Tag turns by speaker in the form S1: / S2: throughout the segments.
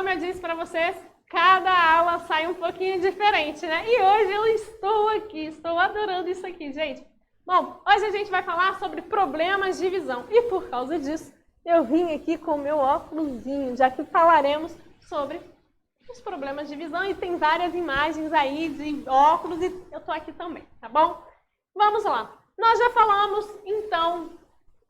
S1: como eu disse para vocês, cada aula sai um pouquinho diferente, né? E hoje eu estou aqui, estou adorando isso aqui, gente. Bom, hoje a gente vai falar sobre problemas de visão. E por causa disso, eu vim aqui com o meu óculosinho, já que falaremos sobre os problemas de visão. E tem várias imagens aí de óculos e eu tô aqui também, tá bom? Vamos lá. Nós já falamos, então,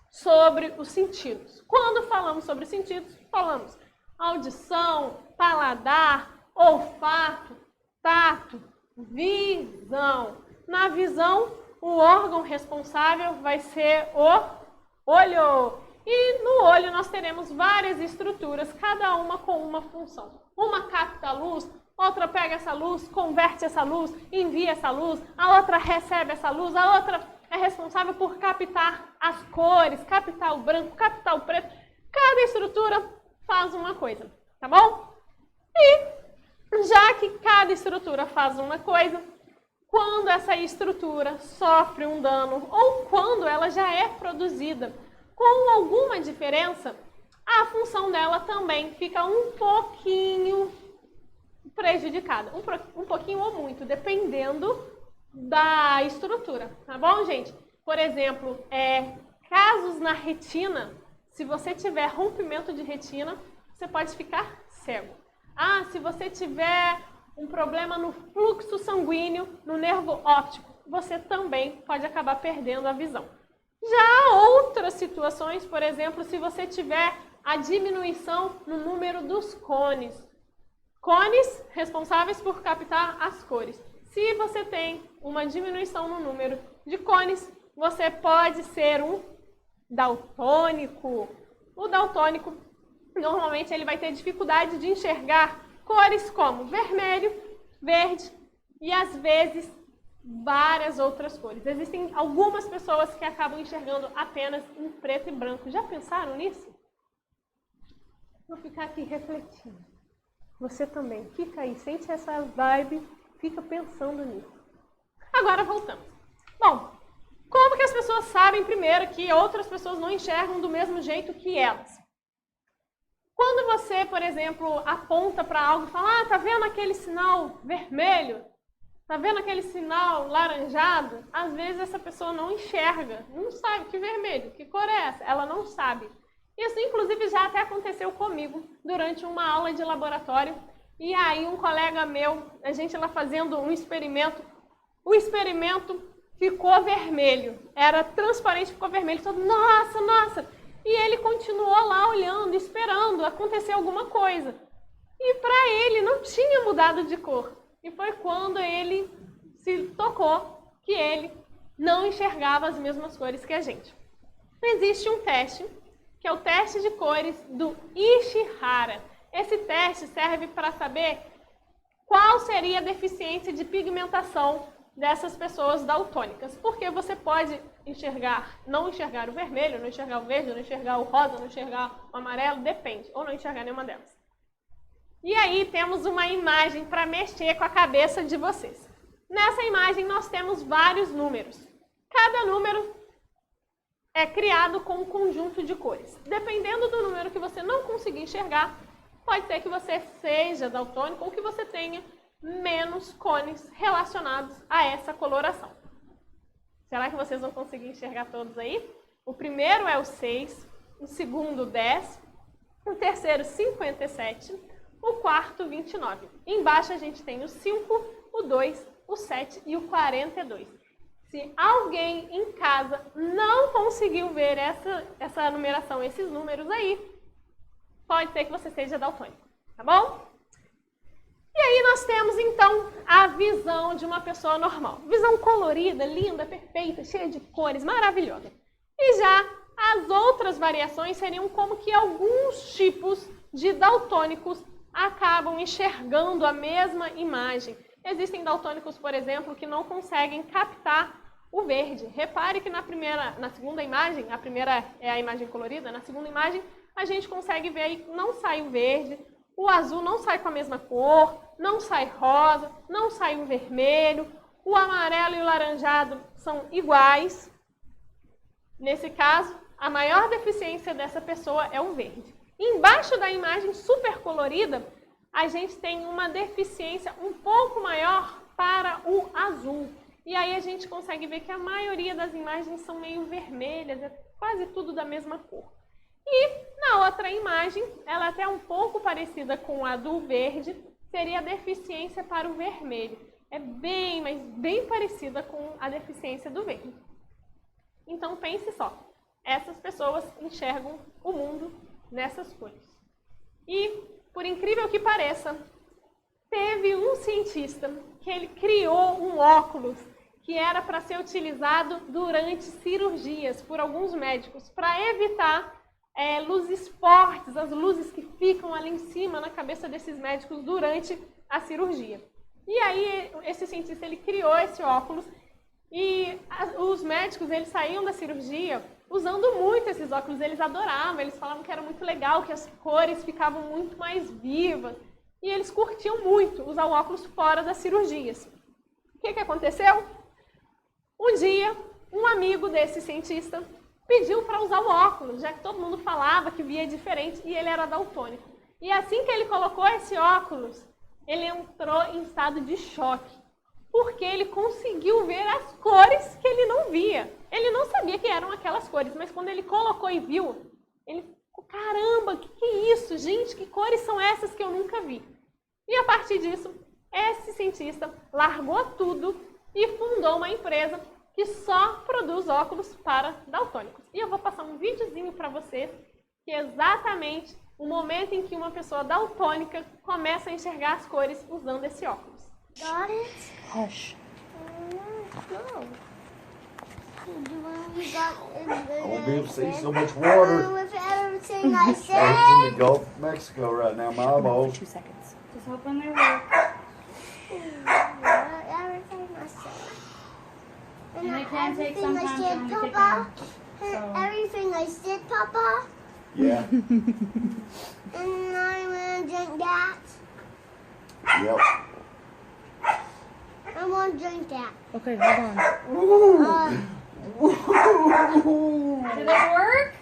S1: sobre os sentidos. Quando falamos sobre sentidos, falamos audição, paladar, olfato, tato, visão. Na visão, o órgão responsável vai ser o olho. E no olho nós teremos várias estruturas, cada uma com uma função. Uma capta a luz, outra pega essa luz, converte essa luz, envia essa luz, a outra recebe essa luz, a outra é responsável por captar as cores, captar o branco, captar o preto. Cada estrutura faz uma coisa, tá bom? E já que cada estrutura faz uma coisa, quando essa estrutura sofre um dano ou quando ela já é produzida com alguma diferença, a função dela também fica um pouquinho prejudicada. Um pouquinho ou muito, dependendo da estrutura, tá bom, gente? Por exemplo, casos na retina, se você tiver rompimento de retina, você pode ficar cego. Ah, se você tiver um problema no fluxo sanguíneo, no nervo óptico, você também pode acabar perdendo a visão. Já há outras situações, por exemplo, se você tiver a diminuição no número dos cones. Cones responsáveis por captar as cores. Se você tem uma diminuição no número de cones, você pode ser um daltônico. O daltônico, normalmente, ele vai ter dificuldade de enxergar cores como vermelho, verde e, às vezes, várias outras cores. Existem algumas pessoas que acabam enxergando apenas em preto e branco. Já pensaram nisso? Vou ficar aqui refletindo. Você também. Fica aí, sente essa vibe, fica pensando nisso. Agora voltamos. Bom, como que as pessoas sabem primeiro que outras pessoas não enxergam do mesmo jeito que elas? Quando você, por exemplo, aponta para algo e fala, ah, tá vendo aquele sinal vermelho? Tá vendo aquele sinal laranjado? Às vezes essa pessoa não enxerga, não sabe que vermelho, que cor é essa, ela não sabe. Isso, inclusive, já até aconteceu comigo durante uma aula de laboratório. E aí um colega meu, a gente lá fazendo um experimento, o experimento ficou vermelho, era transparente, ficou vermelho, todo, nossa, nossa! E ele continuou lá olhando, esperando acontecer alguma coisa. E para ele não tinha mudado de cor. E foi quando ele se tocou que ele não enxergava as mesmas cores que a gente. Existe um teste, que é o teste de cores do Ishihara. Esse teste serve para saber qual seria a deficiência de pigmentação dessas pessoas daltônicas. Porque você pode não enxergar o vermelho, não enxergar o verde, não enxergar o rosa, não enxergar o amarelo, depende, ou não enxergar nenhuma delas. E aí temos uma imagem para mexer com a cabeça de vocês. Nessa imagem nós temos vários números. Cada número é criado com um conjunto de cores. Dependendo do número que você não conseguir enxergar, pode ser que você seja daltônico ou que você tenha menos cones relacionados a essa coloração. Será que vocês vão conseguir enxergar todos aí? O primeiro é o 6, o segundo 10, o terceiro 57, o quarto 29. Embaixo a gente tem o 5, o 2, o 7 e o 42. Se alguém em casa não conseguiu ver essa numeração, esses números aí, pode ser que você seja daltônico, tá bom? E aí nós temos, então, a visão de uma pessoa normal. Visão colorida, linda, perfeita, cheia de cores, maravilhosa. E já as outras variações seriam como que alguns tipos de daltônicos acabam enxergando a mesma imagem. Existem daltônicos, por exemplo, que não conseguem captar o verde. Repare que na segunda imagem, a primeira é a imagem colorida, na segunda imagem a gente consegue ver aí que não sai o verde, o azul não sai com a mesma cor, não sai rosa, não sai o vermelho, o amarelo e o laranjado são iguais. Nesse caso, a maior deficiência dessa pessoa é o verde. Embaixo da imagem super colorida, a gente tem uma deficiência um pouco maior para o azul. E aí a gente consegue ver que a maioria das imagens são meio vermelhas, é quase tudo da mesma cor. E na outra imagem, ela é até um pouco parecida com a do verde, seria a deficiência para o vermelho. É bem, mas bem parecida com a deficiência do verde. Então pense só, essas pessoas enxergam o mundo nessas cores. E, por incrível que pareça, teve um cientista que ele criou um óculos que era para ser utilizado durante cirurgias por alguns médicos, para evitar luzes fortes, as luzes que ficam ali em cima na cabeça desses médicos durante a cirurgia. E aí esse cientista ele criou esse óculos e os médicos eles saíam da cirurgia usando muito esses óculos, eles adoravam, eles falavam que era muito legal, que as cores ficavam muito mais vivas e eles curtiam muito usar o óculos fora das cirurgias. O que aconteceu? Um dia, um amigo desse cientista pediu para usar o óculos, já que todo mundo falava que via diferente e ele era daltônico. E assim que ele colocou esse óculos, ele entrou em estado de choque, porque ele conseguiu ver as cores que ele não via. Ele não sabia que eram aquelas cores, mas quando ele colocou e viu, ele ficou, caramba, que é isso? Gente, que cores são essas que eu nunca vi? E a partir disso, esse cientista largou tudo e fundou uma empresa que só produz óculos para daltônicos. E eu vou passar um videozinho para vocês, que é exatamente o momento em que uma pessoa daltônica começa a enxergar as cores usando esse óculos.
S2: Got it?
S3: Hush.
S2: No.
S4: I won't be able to see so much water.
S2: With everything I
S4: It's
S2: said.
S4: in the Gulf of Mexico right now, my eyeballs.
S3: 2 seconds.
S5: Just hoping they work.
S2: Everything I said.
S5: And they can take
S2: everything
S5: some
S2: I
S5: time for
S2: said,
S5: them to kick
S2: Papa.
S5: in.
S2: And
S5: So-
S2: everything I said, Papa.
S4: Yeah.
S2: And I'm gonna drink that.
S4: Yep.
S2: I want to drink that.
S3: Okay, hold on.
S5: Did it work?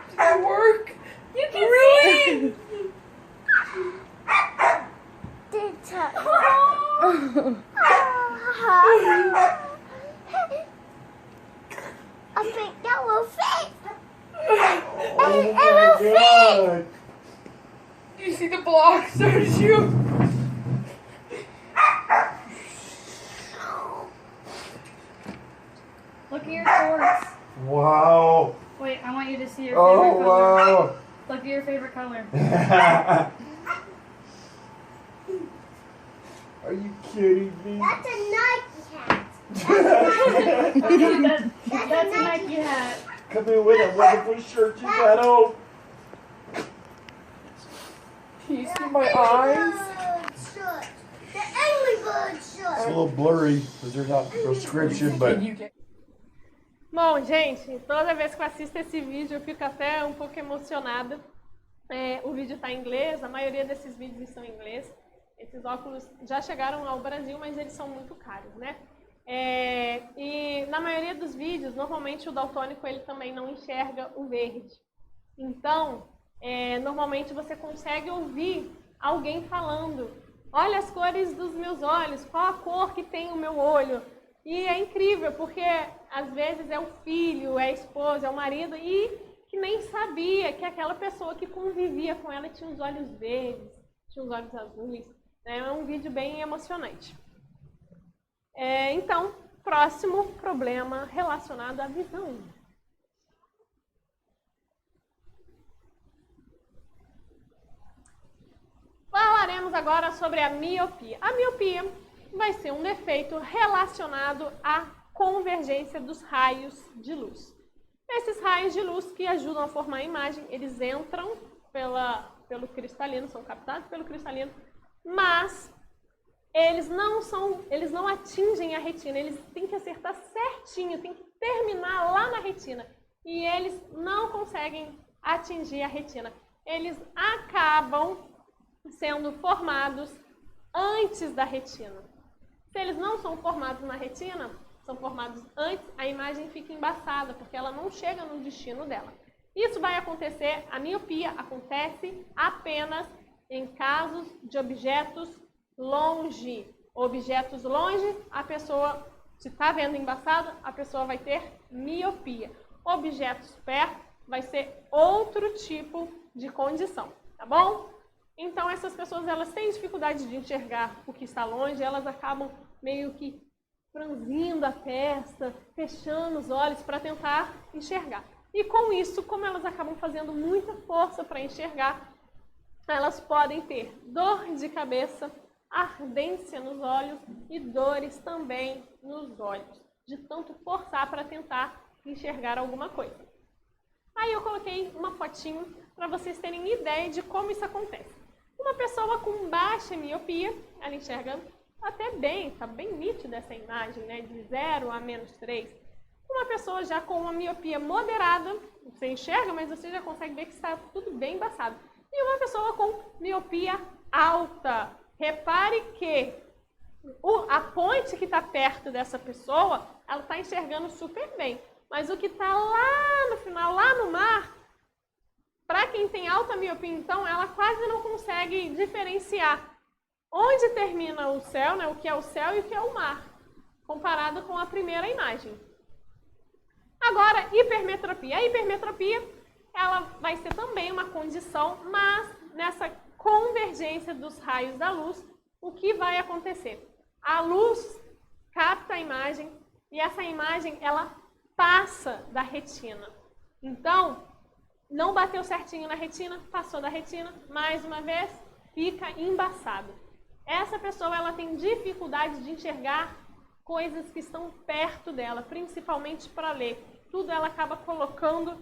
S3: Did it work?
S5: You can really?
S2: Did I think that will fit.
S4: Oh
S2: It will fit.
S4: God.
S3: You see the blocks, don't you?
S5: Look at your shorts.
S4: Wow.
S5: Wait, I want you to see your favorite
S4: Oh,
S5: color.
S4: wow.
S5: Look at your favorite color.
S4: Are you kidding me?
S2: That's a Nike hat.
S5: That's a Nike hat.
S4: Come in with that wonderful shirt you got on.
S3: Can you see my eyes?
S2: Bird shirt. The Angry Bird
S4: It's a
S2: shirt.
S4: little blurry because they're not prescription, but
S3: You get
S1: Bom, gente, toda vez que eu assisto esse vídeo eu fico até um pouco emocionada. O vídeo está em inglês, a maioria desses vídeos estão em inglês. Esses óculos já chegaram ao Brasil, mas eles são muito caros, né? E na maioria dos vídeos, normalmente o daltônico ele também não enxerga o verde. Então, normalmente você consegue ouvir alguém falando: olha as cores dos meus olhos, qual a cor que tem o meu olho? E é incrível, porque às vezes é o filho, é a esposa, é o marido, e que nem sabia que aquela pessoa que convivia com ela tinha os olhos verdes, tinha os olhos azuis. É um vídeo bem emocionante. Então, próximo problema relacionado à visão. Falaremos agora sobre a miopia. A miopia vai ser um defeito relacionado à convergência dos raios de luz. Esses raios de luz que ajudam a formar a imagem, eles entram pelo cristalino, são captados pelo cristalino, mas eles não atingem a retina, eles têm que acertar certinho, tem que terminar lá na retina. E eles não conseguem atingir a retina. Eles acabam sendo formados antes da retina. Se eles não são formados na retina, são formados antes, a imagem fica embaçada, porque ela não chega no destino dela. Isso vai acontecer, a miopia acontece apenas em casos de objetos longe. Objetos longe, a pessoa, se está vendo embaçado, a pessoa vai ter miopia. Objetos perto, vai ser outro tipo de condição, tá bom? Então, essas pessoas, elas têm dificuldade de enxergar o que está longe, elas acabam meio que franzindo a testa, fechando os olhos para tentar enxergar. E com isso, como elas acabam fazendo muita força para enxergar, elas podem ter dor de cabeça, ardência nos olhos e dores também nos olhos, de tanto forçar para tentar enxergar alguma coisa. Aí eu coloquei uma fotinho para vocês terem ideia de como isso acontece. Uma pessoa com baixa miopia, ela enxerga até bem, está bem nítida essa imagem, né, de 0 a -3. Uma pessoa já com uma miopia moderada, você enxerga, mas você já consegue ver que está tudo bem embaçado. E uma pessoa com miopia alta, repare que a ponte que está perto dessa pessoa, ela está enxergando super bem. Mas o que está lá no final, lá no mar, para quem tem alta miopia, então, ela quase não consegue diferenciar onde termina o céu, né, o que é o céu e o que é o mar, comparado com a primeira imagem. Agora, hipermetropia. A hipermetropia, ela vai ser também uma condição, mas nessa convergência dos raios da luz, o que vai acontecer? A luz capta a imagem e essa imagem, ela passa da retina. Então, não bateu certinho na retina, passou da retina, mais uma vez, fica embaçado. Essa pessoa, ela tem dificuldade de enxergar coisas que estão perto dela, principalmente para ler. Tudo ela acaba colocando,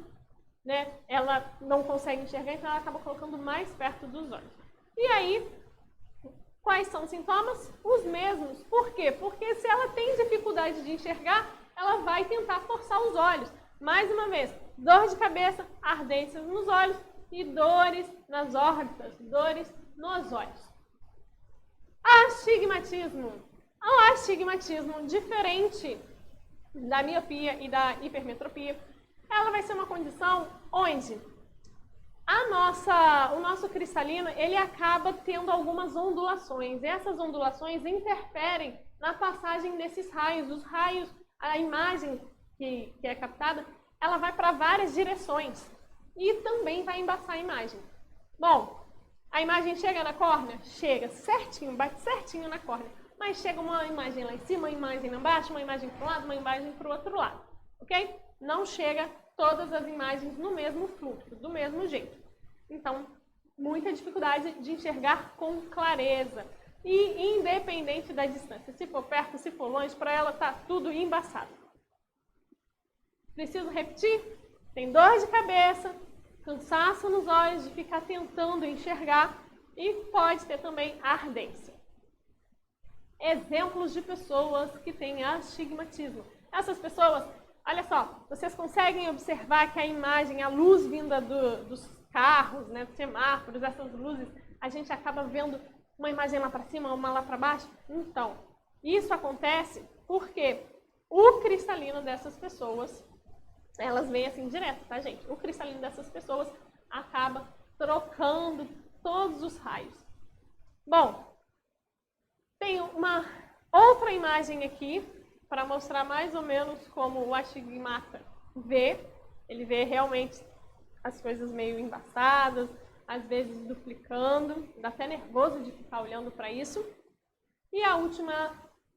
S1: né? Ela não consegue enxergar, então ela acaba colocando mais perto dos olhos. E aí, quais são os sintomas? Os mesmos. Por quê? Porque se ela tem dificuldade de enxergar, ela vai tentar forçar os olhos. Mais uma vez, dor de cabeça, ardências nos olhos e dores nas órbitas, dores nos olhos. Astigmatismo. O astigmatismo, diferente da miopia e da hipermetropia, ela vai ser uma condição onde o nosso cristalino, ele acaba tendo algumas ondulações. E essas ondulações interferem na passagem desses raios. Os raios, a imagem que é captada, ela vai para várias direções e também vai embaçar a imagem. Bom, a imagem chega na córnea? Chega certinho, bate certinho na córnea. Mas chega uma imagem lá em cima, uma imagem lá embaixo, uma imagem para um lado, uma imagem para o outro lado. Ok? Não chega todas as imagens no mesmo fluxo, do mesmo jeito. Então, muita dificuldade de enxergar com clareza. E independente da distância, se for perto, se for longe, para ela está tudo embaçado. Preciso repetir? Tem dor de cabeça, cansaço nos olhos de ficar tentando enxergar e pode ter também ardência. Exemplos de pessoas que têm astigmatismo. Essas pessoas, olha só, vocês conseguem observar que a imagem, a luz vinda dos carros, né, dos semáforos, essas luzes, a gente acaba vendo uma imagem lá para cima, uma lá para baixo? Então, isso acontece porque o cristalino dessas pessoas, elas vêm assim direto, tá, gente? O cristalino dessas pessoas acaba trocando todos os raios. Bom, tem uma outra imagem aqui para mostrar mais ou menos como o astigmata vê. Ele vê realmente as coisas meio embaçadas, às vezes duplicando, dá até nervoso de ficar olhando para isso. E a última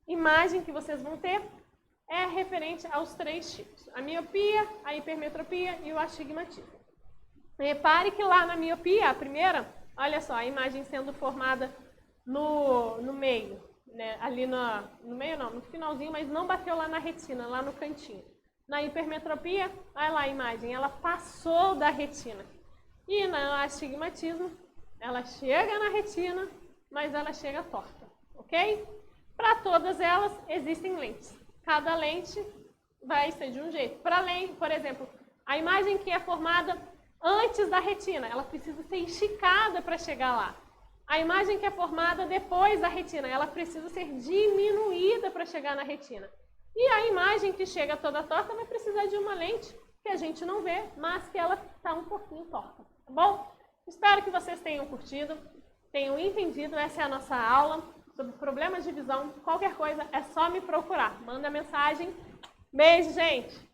S1: imagem que vocês vão ter é referente aos 3 tipos: a miopia, a hipermetropia e o astigmatismo. Repare que lá na miopia, a primeira, olha só, a imagem sendo formada no meio, né? Ali no meio não, no finalzinho, mas não bateu lá na retina, lá no cantinho. Na hipermetropia, olha lá a imagem, ela passou da retina. E no astigmatismo, ela chega na retina, mas ela chega torta, ok? Para todas elas, existem lentes. Cada lente vai ser de um jeito. Para lente, por exemplo, a imagem que é formada antes da retina, ela precisa ser esticada para chegar lá. A imagem que é formada depois da retina, ela precisa ser diminuída para chegar na retina. E a imagem que chega toda torta vai precisar de uma lente que a gente não vê, mas que ela está um pouquinho torta, tá bom? Espero que vocês tenham curtido. tenham entendido. Essa é a nossa aula sobre problemas de visão. Qualquer coisa é só me procurar. Manda mensagem. Beijo, gente!